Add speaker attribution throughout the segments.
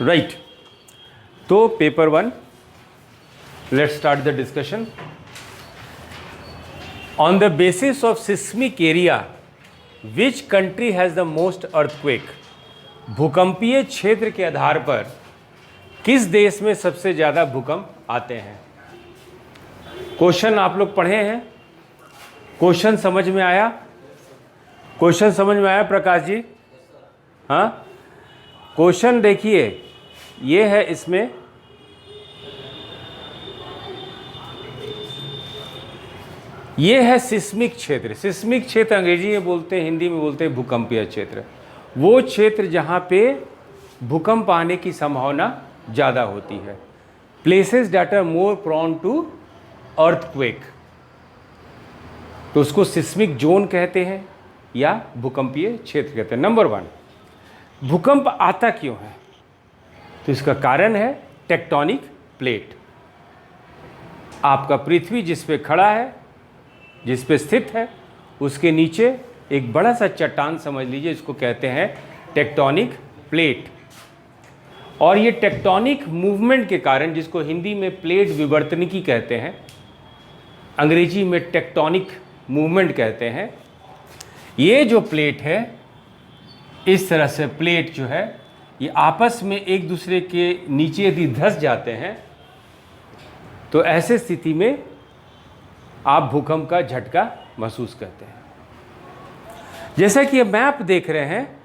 Speaker 1: Right, तो paper 1, let's start the discussion. On the basis of seismic area which country has the most earthquake, भूकंपीय क्षेत्र के आधार पर किस देश में सबसे ज़्यादा भूकंप आते हैं? क्वेश्चन आप लोग पढ़े हैं, क्वेश्चन समझ में आया? क्वेश्चन समझ में आया प्रकाश जी? हाँ, क्वेश्चन देखिए, ये है, इसमें ये है सिस्मिक क्षेत्र। सिस्मिक क्षेत्र अंग्रेजी में बोलते हैं, हिंदी में बोलते हैं भूकंपीय क्षेत्र। वो क्षेत्र जहाँ पे भूकंप आने की संभावना ज़्यादा होती है। Places that are more prone to earthquake, तो उसको सिस्मिक जोन कहते हैं या भूकंपीय क्षेत्र कहते हैं। नंबर 1, भूकंप आता क्यों है? तो इसका कारण है टेक्टोनिक प्लेट। आपका पृथ्वी जिस पे खड़ा है, जिस पे स्थित है, उसके नीचे एक बड़ा सा चट्टान समझ लीजिए, इसको कहते हैं टेक्टोनिक प्लेट। और ये टेक्टोनिक मूवमेंट के कारण, जिसको हिंदी में प्लेट विवर्तनिकी कहते हैं, अंग्रेजी में टेक्टोनिक मूवमेंट कहते हैं, ये जो प्लेट है, इस तरह से प्लेट जो है ये आपस में एक दूसरे के नीचे यदि धंस जाते हैं तो ऐसे स्थिति में आप भूकंप का झटका महसूस करते हैं। जैसा कि ये मैप देख रहे हैं,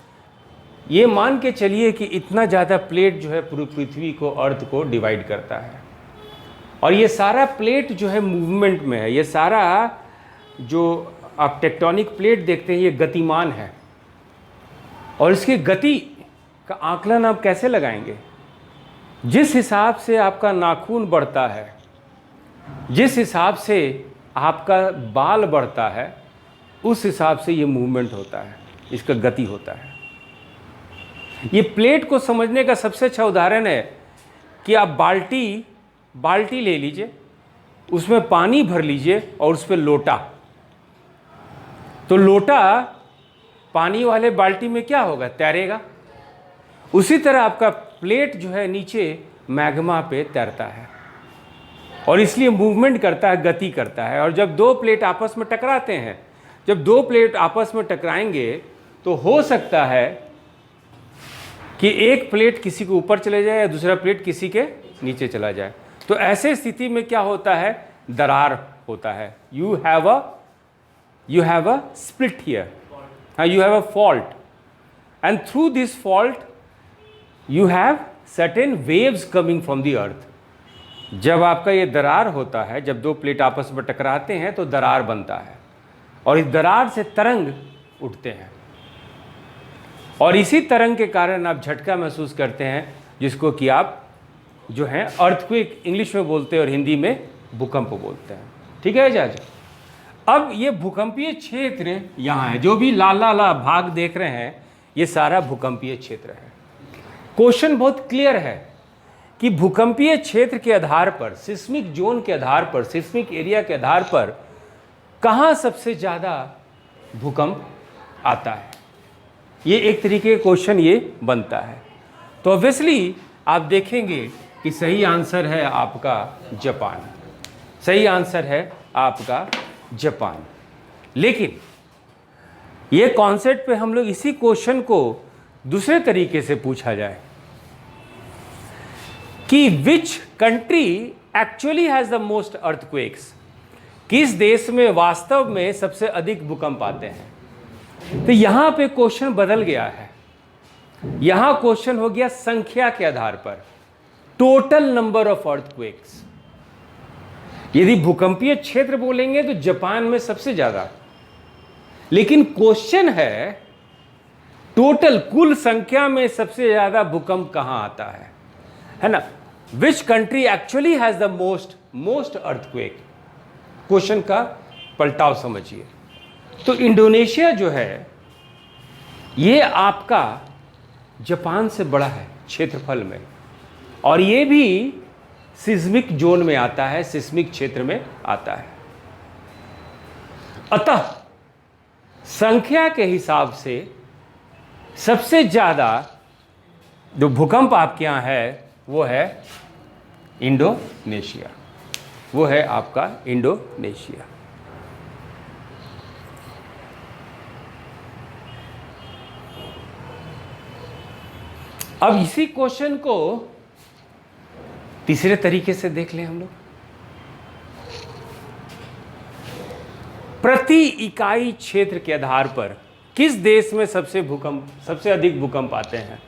Speaker 1: ये मान के चलिए कि इतना ज़्यादा प्लेट जो है पूरी पृथ्वी को, अर्थ को डिवाइड करता है, और ये सारा प्लेट जो है मूवमेंट में है। ये सारा जो आप टेक्टोनिक प्लेट देखते हैं, ये गतिमान है, और इसकी गति का आकलन आप कैसे लगाएंगे? जिस हिसाब से आपका नाखून बढ़ता है, जिस हिसाब से आपका बाल बढ़ता है, उस हिसाब से ये मूवमेंट होता है, इसका गति होता है। ये प्लेट को समझने का सबसे अच्छा उदाहरण है कि आप बाल्टी ले लीजिए, उसमें पानी भर लीजिए और उस पर लोटा, तो लोटा पानी वाले बाल्टी में क्या होगा? तैरेगा। उसी तरह आपका प्लेट जो है नीचे मैग्मा पे तैरता है, और इसलिए मूवमेंट करता है, गति करता है। और जब दो प्लेट आपस में टकराते हैं, जब दो प्लेट आपस में टकराएंगे तो हो सकता है कि एक प्लेट किसी के ऊपर चले जाए या दूसरा प्लेट किसी के नीचे चला जाए। तो ऐसे स्थिति में क्या होता है? दरार होता है। You have a split here, you have a fault, and through this fault you have certain waves coming from the earth. जब आपका ये दरार होता है, जब दो प्लेट आपस में टकराते हैं तो दरार बनता है, और इस दरार से तरंग उठते हैं, और इसी तरंग के कारण आप झटका महसूस करते हैं, जिसको कि आप जो है अर्थक्वेक इंग्लिश में बोलते हैं और हिंदी में भूकंप बोलते हैं। ठीक है जाज? अब ये भूकंपीय क्षेत्र यहाँ है, जो भी लाल लाल भाग देख रहे हैं, ये सारा भूकंपीय क्षेत्र है। क्वेश्चन बहुत क्लियर है कि भूकंपीय क्षेत्र के आधार पर, सिस्मिक जोन के आधार पर, सिस्मिक एरिया के आधार पर कहाँ सबसे ज़्यादा भूकंप आता है। ये एक तरीके का क्वेश्चन ये बनता है। तो ऑब्वियसली आप देखेंगे कि सही आंसर है आपका जापान, सही आंसर है आपका जापान। लेकिन ये कॉन्सेप्ट पे हम लोग इसी क्वेश्चन को दूसरे तरीके से पूछा जाए कि which country actually has the most earthquakes, किस देश में वास्तव में सबसे अधिक भूकंप आते हैं। तो यहाँ पे क्वेश्चन बदल गया है, यहाँ क्वेश्चन हो गया संख्या के आधार पर, टोटल नंबर ऑफ अर्थक्वेक्स। यदि भूकंपीय क्षेत्र बोलेंगे तो जापान में सबसे ज़्यादा, लेकिन क्वेश्चन है टोटल, कुल संख्या में सबसे ज़्यादा भूकंप कहाँ आता है ना? Which country actually has the most earthquake. Question का पलटाव समझिए। तो इंडोनेशिया जो है ये आपका जापान से बड़ा है क्षेत्रफल में, और ये भी सिस्मिक जोन में आता है, सिस्मिक क्षेत्र में आता है। अतः संख्या के हिसाब से सबसे ज़्यादा जो भूकंप आपके यहाँ है वो है इंडोनेशिया, वो है आपका इंडोनेशिया। अब इसी क्वेश्चन को तीसरे तरीके से देख लें हम लोग। प्रति इकाई क्षेत्र के आधार पर किस देश में सबसे अधिक भूकंप आते हैं?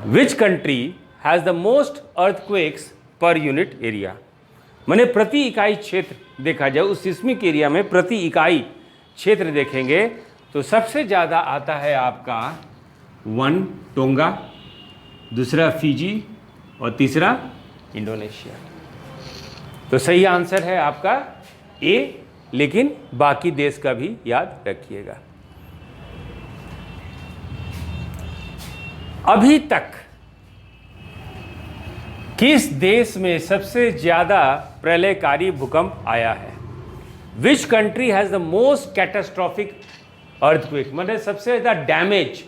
Speaker 1: Which country has the most earthquakes per unit area? माने प्रति इकाई क्षेत्र देखा जाए, उस सिस्मिक एरिया में प्रति इकाई क्षेत्र देखेंगे तो सबसे ज़्यादा आता है आपका 1 टोंगा, दूसरा फिजी और तीसरा इंडोनेशिया। तो सही आंसर है आपका ए, लेकिन बाकी देश का भी याद रखिएगा। अभी तक किस देश में सबसे ज्यादा प्रलयकारी भूकंप आया है? Which country has the most catastrophic earthquake? मतलब सबसे ज्यादा डैमेज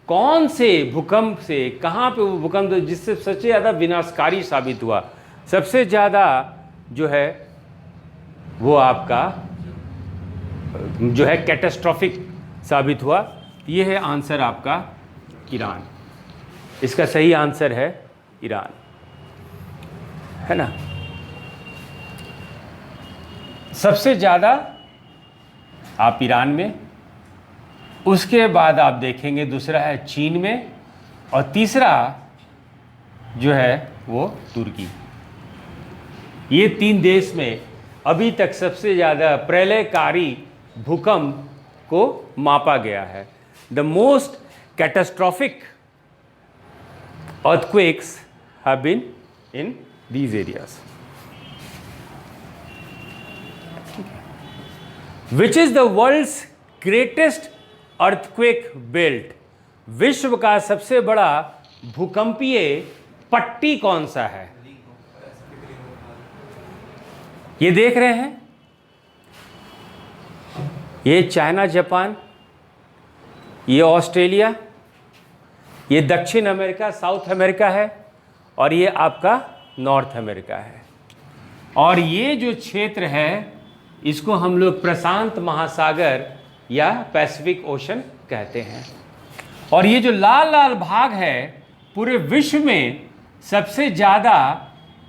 Speaker 1: कौन से भूकंप से, कहां पे वो भूकंप जिससे सबसे ज्यादा विनाशकारी साबित हुआ, सबसे ज्यादा जो है वो आपका जो है कैटास्ट्रॉफिक साबित हुआ? ये है आंसर आपका ईरान। इसका सही आंसर है ईरान, है ना। सबसे ज़्यादा आप ईरान में, उसके बाद आप देखेंगे दूसरा है चीन में, और तीसरा जो है वो तुर्की। ये 3 देश में अभी तक सबसे ज़्यादा प्रलयकारी भूकंप को मापा गया है। The most catastrophic earthquakes have been in these areas. Which is the world's greatest earthquake belt? विश्व का सबसे बड़ा भूकंपीय पट्टी कौन सा है? ये देख रहे हैं, ये चाइना जापान, ये ऑस्ट्रेलिया, ये दक्षिण अमेरिका साउथ अमेरिका है, और ये आपका नॉर्थ अमेरिका है। और ये जो क्षेत्र है इसको हम लोग प्रशांत महासागर या पैसिफिक ओशन कहते हैं। और ये जो लाल लाल भाग है, पूरे विश्व में सबसे ज़्यादा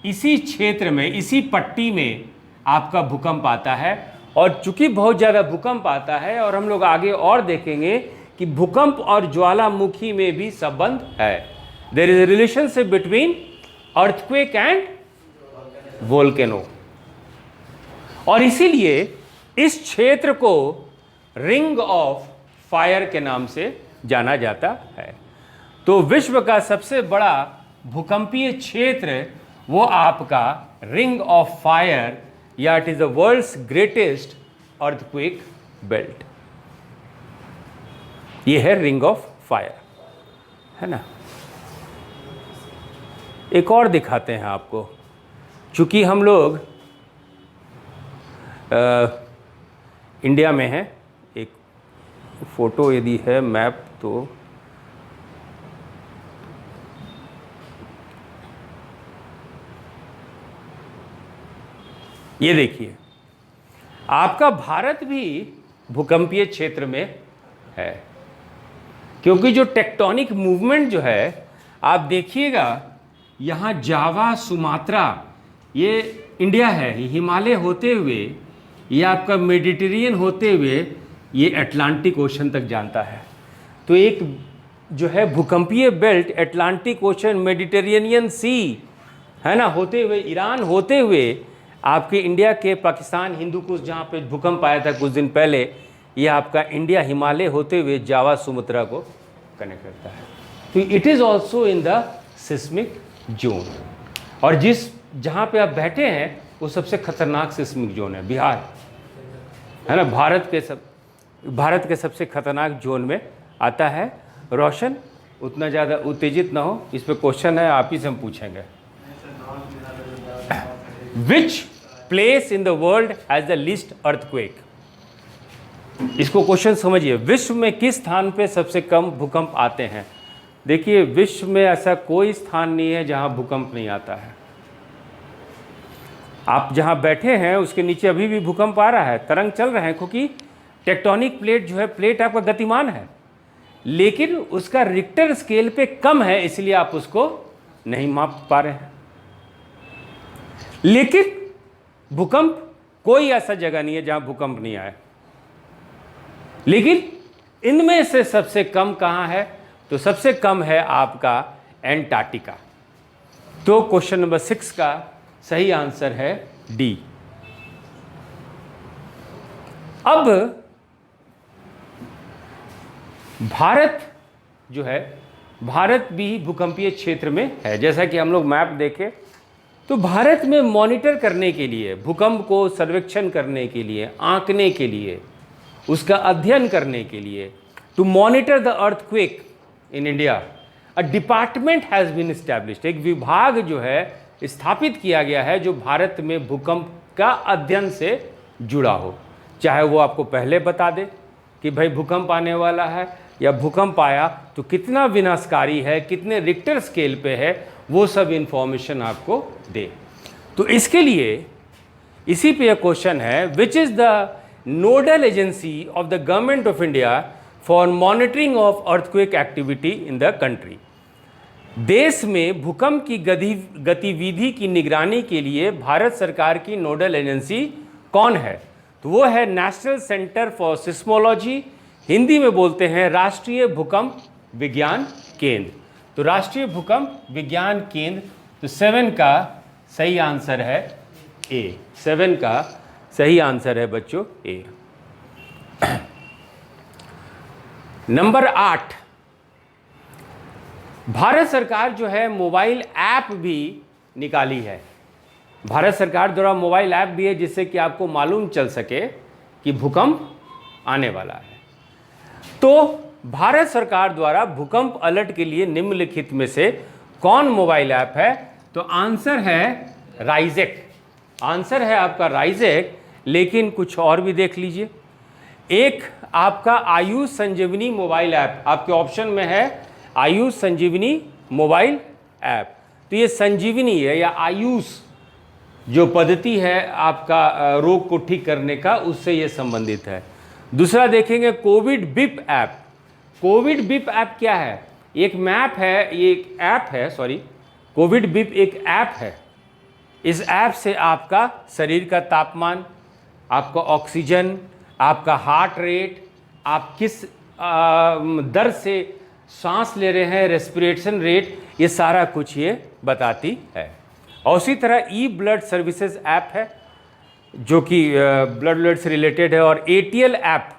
Speaker 1: इसी क्षेत्र में, इसी पट्टी में आपका भूकंप आता है। और चूंकि बहुत ज़्यादा भूकंप आता है, और हम लोग आगे और देखेंगे कि भूकंप और ज्वालामुखी में भी संबंध है। There is a relationship between earthquake and volcano. और इसीलिए इस क्षेत्र को रिंग ऑफ फायर के नाम से जाना जाता है। तो विश्व का सबसे बड़ा भूकंपीय क्षेत्र वो आपका रिंग ऑफ फायर, या it is the world's greatest earthquake belt. ये है रिंग ऑफ फायर, है ना। एक और दिखाते हैं आपको, चूंकि हम लोग इंडिया में हैं। एक फोटो यदि है मैप तो ये देखिए, आपका भारत भी भूकंपीय क्षेत्र में है, क्योंकि जो टेक्टोनिक मूवमेंट जो है, आप देखिएगा यहाँ जावा सुमात्रा ये इंडिया है, हिमालय होते हुए ये आपका मेडिटेरियन होते हुए ये अटलांटिक ओशन तक जानता है। तो एक जो है भूकंपीय बेल्ट अटलांटिक ओशन, मेडिटेरियन सी, है ना, होते हुए ईरान होते हुए आपके इंडिया के पाकिस्तान हिंदू कुश जहाँ पे भूकंप आया था कुछ दिन पहले, ये आपका इंडिया हिमालय होते हुए जावा सुमात्रा को कनेक्ट करता है। तो it is also in the seismic zone. और जहाँ पे आप बैठे हैं वो सबसे खतरनाक सिस्मिक जोन है, बिहार, है ना, भारत के सबसे खतरनाक जोन में आता है। रोशन उतना ज़्यादा उत्तेजित ना हो, इस पे क्वेश्चन है, आप ही से हम पूछेंगे। Which place in the world has the least earthquake? इसको क्वेश्चन समझिए, विश्व में किस स्थान पे सबसे कम भूकंप आते हैं? देखिए, विश्व में ऐसा कोई स्थान नहीं है जहां भूकंप नहीं आता है। आप जहां बैठे हैं उसके नीचे अभी भी भूकंप आ रहा है, तरंग चल रहे हैं, क्योंकि टेक्टोनिक प्लेट जो है, प्लेट आपका गतिमान है, लेकिन उसका रिक्टर स्केल पे कम है, इसलिए आप उसको नहीं माप पा रहे हैं। लेकिन भूकंप, कोई ऐसा जगह नहीं है जहां भूकंप नहीं आए। लेकिन इनमें से सबसे कम कहां है? तो सबसे कम है आपका एंटार्क्टिका। तो क्वेश्चन नंबर 6 का सही आंसर है डी। अब भारत जो है, भारत भी भूकंपीय क्षेत्र में है। जैसा कि हम लोग मैप देखें तो भारत में मॉनिटर करने के लिए, भूकंप को सर्वेक्षण करने के लिए, आंकने के लिए, उसका अध्ययन करने के लिए, to monitor the earthquake in India, a department has been established. एक विभाग जो है स्थापित किया गया है जो भारत में भूकंप का अध्ययन से जुड़ा हो। चाहे वो आपको पहले बता दे कि भाई भूकंप आने वाला है, या भूकंप आया तो कितना विनाशकारी है, कितने रिक्टर स्केल पे है, वो सब इंफॉर्मेशन आपको दे। तो इसके लिए इसी पे एक क्वेश्चन है, which is the nodal agency of the government of India for monitoring of earthquake activity in the country. देश में भूकंप की गतिविधि की निगरानी के लिए भारत सरकार की नोडल एजेंसी कौन है? तो वो है national centre for seismology, Hindi में बोलते हैं राष्ट्रीय भूकंप विज्ञान केंद्र। तो राष्ट्रीय भूकंप विज्ञान केंद्र, तो 7 का सही आंसर है ए। 7 का सही आंसर है बच्चों ए। नंबर 8, भारत सरकार जो है मोबाइल ऐप भी निकाली है। भारत सरकार द्वारा मोबाइल ऐप भी है जिससे कि आपको मालूम चल सके कि भूकंप आने वाला है। तो भारत सरकार द्वारा भूकंप अलर्ट के लिए निम्नलिखित में से कौन मोबाइल ऐप है? तो आंसर है राइजेक। आंसर है आपका राइजेक, लेकिन कुछ और भी देख लीजिए। एक आपका आयुष संजीवनी मोबाइल ऐप, आपके ऑप्शन में है आयुष संजीवनी मोबाइल ऐप। तो ये संजीवनी है या आयुष जो पद्धति है आपका रोग को ठीक करने का, उससे ये संबंधित है। दूसरा देखेंगे Covid beep app. Covid beep app क्या है? एक मैप है, ये एक ऐप है, सॉरी, कोविड बिप एक ऐप है। इस ऐप से आपका शरीर का तापमान, आपका ऑक्सीजन, आपका हार्ट रेट, आप किस दर से सांस ले रहे हैं, रेस्पिरेशन रेट, ये सारा कुछ ये बताती है। और उसी तरह ई ब्लड सर्विसेज ऐप है जो कि ब्लड से रिलेटेड है। और ATL app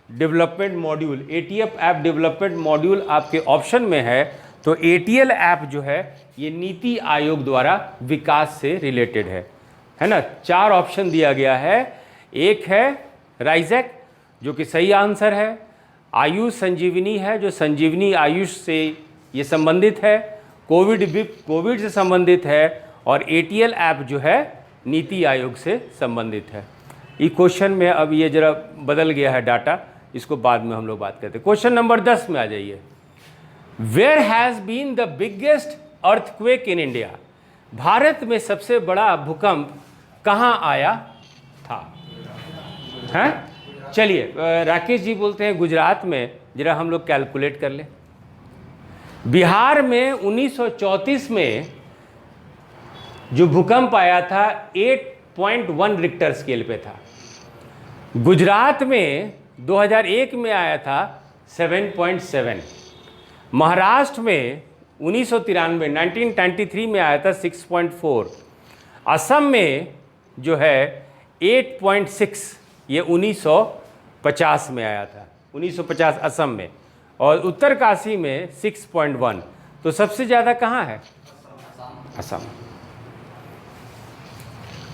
Speaker 1: development module, ATF app development module आपके ऑप्शन में है। तो एटीएल ऐप जो है ये नीति आयोग द्वारा विकास से रिलेटेड है ना। 4 ऑप्शन दिया गया है। एक है राइजेक जो कि सही आंसर है, आयुष संजीवनी है जो संजीवनी आयुष से ये संबंधित है, कोविड बिप कोविड से संबंधित है, और एटीएल ऐप जो है नीति आयोग से संबंधित है। ये क्वेश्चन में अब ये जरा बदल गया है डाटा, इसको बाद में हम लोग बात करते हैं। क्वेश्चन नंबर 10 में आ जाइए। Where has been the biggest earthquake in India? भारत में सबसे बड़ा भूकंप कहाँ आया था? हैं? चलिए, राकेश जी बोलते हैं गुजरात में। जरा हम लोग कैलकुलेट कर लें। बिहार में 1934 में जो भूकंप आया था 8.1 रिक्टर स्केल पे था। गुजरात में 2001 में आया था 7.7। महाराष्ट्र में 1993 में आया था 6.4। असम में जो है 8.6, ये 1950 में आया था, 1950 असम में। और उत्तरकाशी में 6.1। तो सबसे ज़्यादा कहाँ है? असम।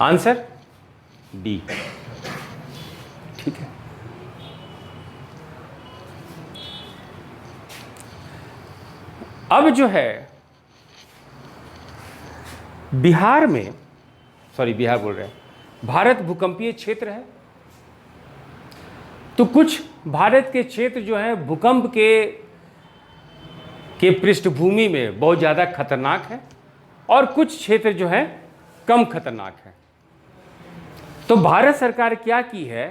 Speaker 1: Answer D. ठीक है। अब जो है बिहार में, सॉरी बिहार बोल रहे हैं, भारत भूकंपीय क्षेत्र है। तो कुछ भारत के क्षेत्र जो हैं भूकंप के के पृष्ठभूमि में बहुत ज़्यादा खतरनाक है और कुछ क्षेत्र जो है कम खतरनाक है। तो भारत सरकार क्या की है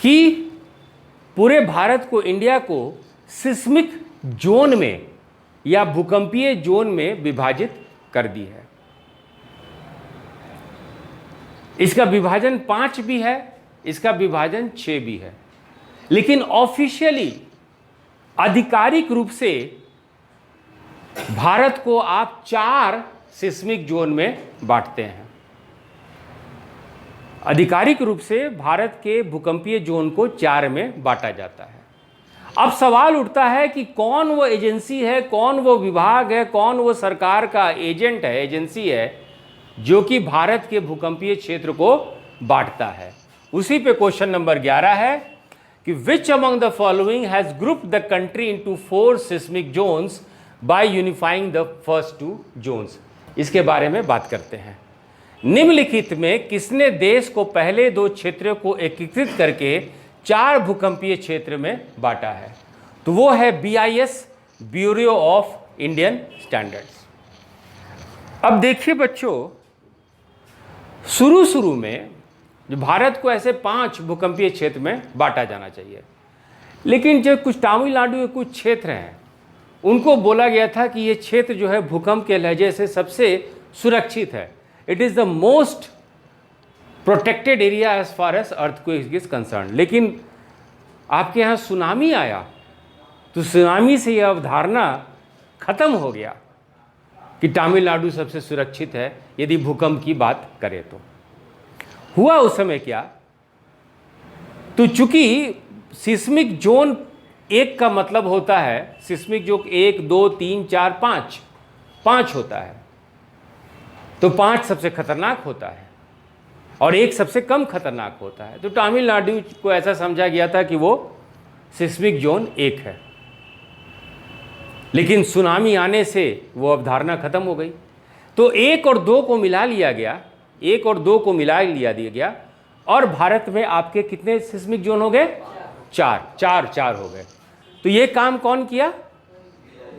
Speaker 1: कि पूरे भारत को, इंडिया को सिस्मिक जोन में या भूकंपीय जोन में विभाजित कर दी है। इसका विभाजन 5 भी है, इसका विभाजन 6 भी है, लेकिन ऑफिशियली आधिकारिक रूप से भारत को आप 4 सिस्मिक जोन में बांटते हैं। आधिकारिक रूप से भारत के भूकंपीय जोन को 4 में बांटा जाता है। अब सवाल उठता है कि कौन वो एजेंसी है, कौन वो विभाग है, कौन वो सरकार का एजेंट है, एजेंसी है जो कि भारत के भूकंपीय क्षेत्र को बांटता है। उसी पे क्वेश्चन नंबर 11 है कि which among the following has grouped the country into 4 seismic zones by unifying the first 2 zones. इसके बारे में बात करते हैं। निम्नलिखित में किसने देश को पहले 2 क्षेत्रों को एकीकृत करके 4 भूकंपीय क्षेत्र में बांटा है? तो वो है BIS, bureau of Indian standards. अब देखिए बच्चों, शुरू में जो भारत को ऐसे 5 भूकंपीय क्षेत्र में बांटा जाना चाहिए, लेकिन जो कुछ तमिलनाडु के कुछ क्षेत्र हैं उनको बोला गया था कि ये क्षेत्र जो है भूकंप के लहजे से सबसे सुरक्षित है। It is the most protected area as far as earthquake is concern. लेकिन आपके यहाँ सुनामी आया तो सुनामी से यह अवधारणा खत्म हो गया कि तमिलनाडु सबसे सुरक्षित है यदि भूकंप की बात करें। तो हुआ उस समय क्या, तो चूंकि सिस्मिक जोन 1 का मतलब होता है, सिस्मिक जोन 1, 2, 3, 4, 5 होता है, तो 5 सबसे खतरनाक होता है और 1 सबसे कम खतरनाक होता है। तो तमिलनाडु को ऐसा समझा गया था कि वो सिस्मिक जोन 1 है, लेकिन सुनामी आने से वो अवधारणा खत्म हो गई। तो 1 और 2 को मिला लिया गया, 1 और 2 को मिला लिया दिया गया और भारत में आपके कितने सिस्मिक जोन हो गए? 4 हो गए। तो ये काम कौन किया?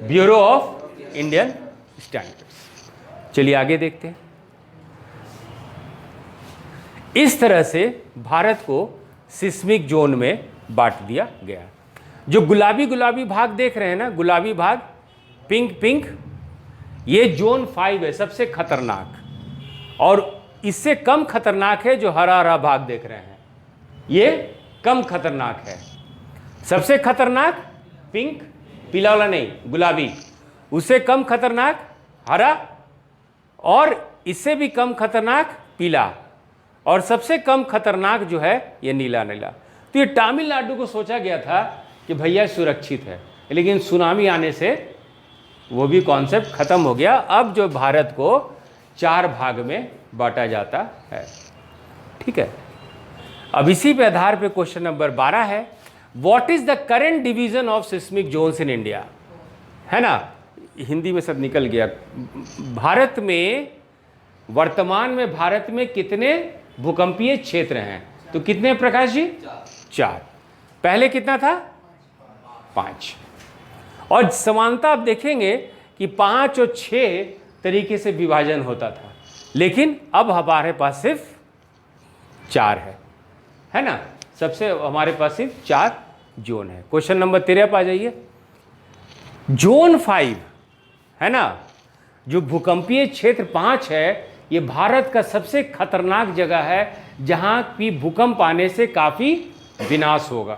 Speaker 1: Bureau of Indian standards. चलिए आगे देखते हैं। इस तरह से भारत को सिस्मिक जोन में बांट दिया गया। जो गुलाबी गुलाबी भाग देख रहे हैं ना, गुलाबी भाग, पिंक, ये जोन 5 है, सबसे खतरनाक, और इससे कम खतरनाक है जो हरा हरा भाग देख रहे हैं, ये कम खतरनाक है। सबसे खतरनाक पिंक, पीला वाला नहीं, गुलाबी, उससे कम खतरनाक हरा, और इससे भी कम खतरनाक पीला, और सबसे कम खतरनाक जो है ये नीला। तो ये तमिलनाडु को सोचा गया था कि भैया सुरक्षित है, लेकिन सुनामी आने से वो भी कॉन्सेप्ट खत्म हो गया। अब जो भारत को 4 भाग में बांटा जाता है, ठीक है। अब इसी पे आधार पे क्वेश्चन नंबर 12 है, what is the current division of seismic zones in India? है ना, हिंदी में सब निकल गया। भारत में वर्तमान में भारत में कितने भूकंपीय क्षेत्र हैं? तो कितने प्रकाश जी? 4। पहले कितना था? 5। और समानता आप देखेंगे कि 5 और 6 तरीके से विभाजन होता था, लेकिन अब हमारे पास सिर्फ 4 है ना। सबसे हमारे पास सिर्फ 4 जोन है। क्वेश्चन नंबर 13 पर आ जाइए। जोन 5 है ना, जो भूकंपीय क्षेत्र 5 है, ये भारत का सबसे खतरनाक जगह है जहां भी भूकंप आने से काफी विनाश होगा।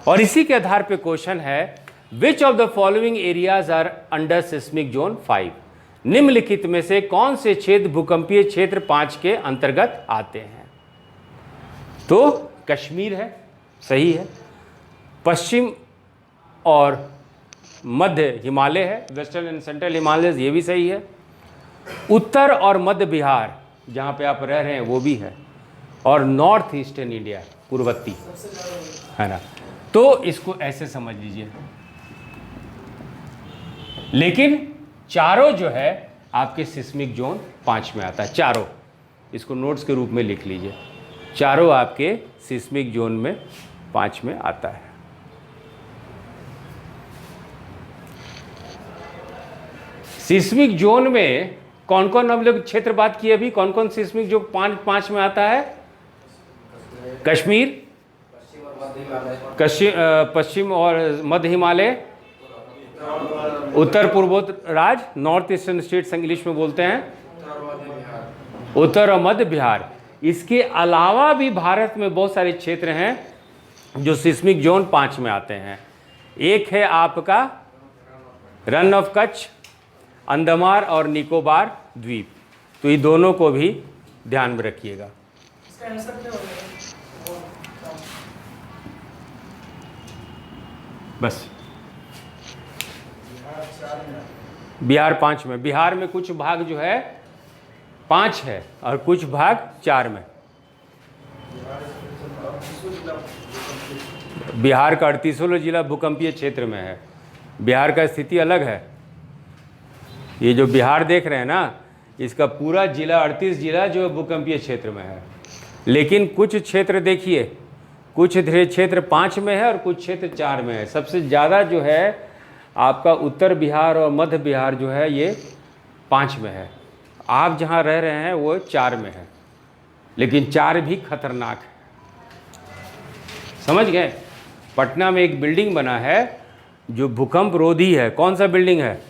Speaker 1: और इसी के आधार पे क्वेश्चन है, which of the following areas are under seismic zone 5? निम्नलिखित में से कौन से क्षेत्र भूकंपीय क्षेत्र 5 के अंतर्गत आते हैं? तो कश्मीर है, सही है। पश्चिम और मध्य हिमालय है, वेस्टर्न एंड सेंट्रल हिमालय, ये भी सही है। उत्तर और मध्य बिहार जहाँ पे आप रह रहे हैं वो भी है, और नॉर्थ ईस्टर्न इंडिया, पूर्वोत्ती, है ना। तो इसको ऐसे समझ लीजिए। लेकिन चारों जो है आपके सिस्मिक जोन 5 में आता है, चारों। इसको नोट्स के रूप में लिख लीजिए, चारों आपके सिस्मिक जोन में 5 में आता है। सिस्मिक जोन में कौन कौन हम लोग क्षेत्र बात किए अभी, कौन कौन सिस्मिक जो पांच में आता है? कश्मीर, पश्चिम और मध्य हिमालय, उत्तर पूर्वोत्तर राज्य, नॉर्थ ईस्टर्न स्टेट्स इंग्लिश में बोलते हैं, उत्तर और मध्य बिहार। इसके अलावा भी भारत में बहुत सारे क्षेत्र हैं जो सिस्मिक जोन 5 में आते हैं। एक है आपका रन ऑफ कच्छ, अंडमान और निकोबार द्वीप। तो ये दोनों को भी ध्यान में रखिएगा।
Speaker 2: इसका आंसर क्या होगा?
Speaker 1: बस बिहार 5 में, बिहार में कुछ भाग जो है 5 है और कुछ भाग 4 में। बिहार का 38वां जिला भूकंपीय क्षेत्र में है। बिहार का स्थिति अलग है। ये जो बिहार देख रहे हैं ना, इसका पूरा जिला 38 जिला जो भूकंपीय क्षेत्र में है। लेकिन कुछ क्षेत्र देखिए, कुछ क्षेत्र 5 में है और कुछ क्षेत्र 4 में है। सबसे ज़्यादा जो है आपका उत्तर बिहार और मध्य बिहार जो है ये 5 में है। आप जहाँ रह रहे हैं वो 4 में है, लेकिन 4 भी खतरनाक है। समझ गए? पटना में एक बिल्डिंग बना है जो भूकंप रोधी है। कौन सा बिल्डिंग है?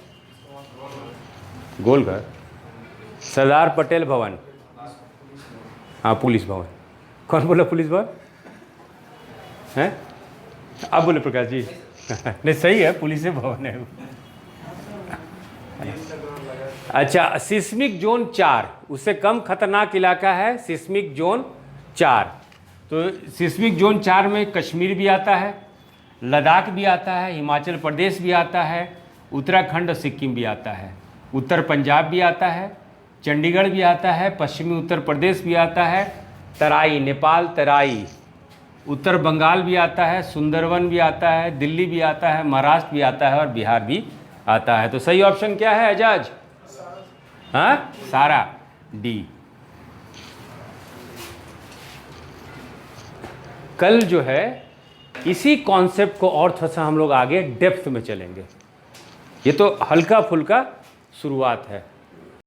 Speaker 1: गोलघर, सरदार पटेल भवन। हाँ, पुलिस भवन। कौन बोला पुलिस भवन है? आप बोले प्रकाश जी। नहीं, सही है, पुलिस भवन है। अच्छा, सिस्मिक जोन 4, उससे कम खतरनाक इलाका है सिस्मिक जोन 4। तो सिस्मिक जोन 4 में कश्मीर भी आता है, लद्दाख भी आता है, हिमाचल प्रदेश भी आता है, उत्तराखंड और सिक्किम भी आता है, उत्तर पंजाब भी आता है, चंडीगढ़ भी आता है, पश्चिमी उत्तर प्रदेश भी आता है, तराई नेपाल, तराई उत्तर बंगाल भी आता है, सुंदरवन भी आता है, दिल्ली भी आता है, महाराष्ट्र भी आता है और बिहार भी आता है। तो सही ऑप्शन क्या है एजाज? हाँ, सारा डी। कल जो है इसी कॉन्सेप्ट को और थोड़ा सा हम लोग आगे डेप्थ में चलेंगे। ये तो हल्का फुल्का शुरुआत है।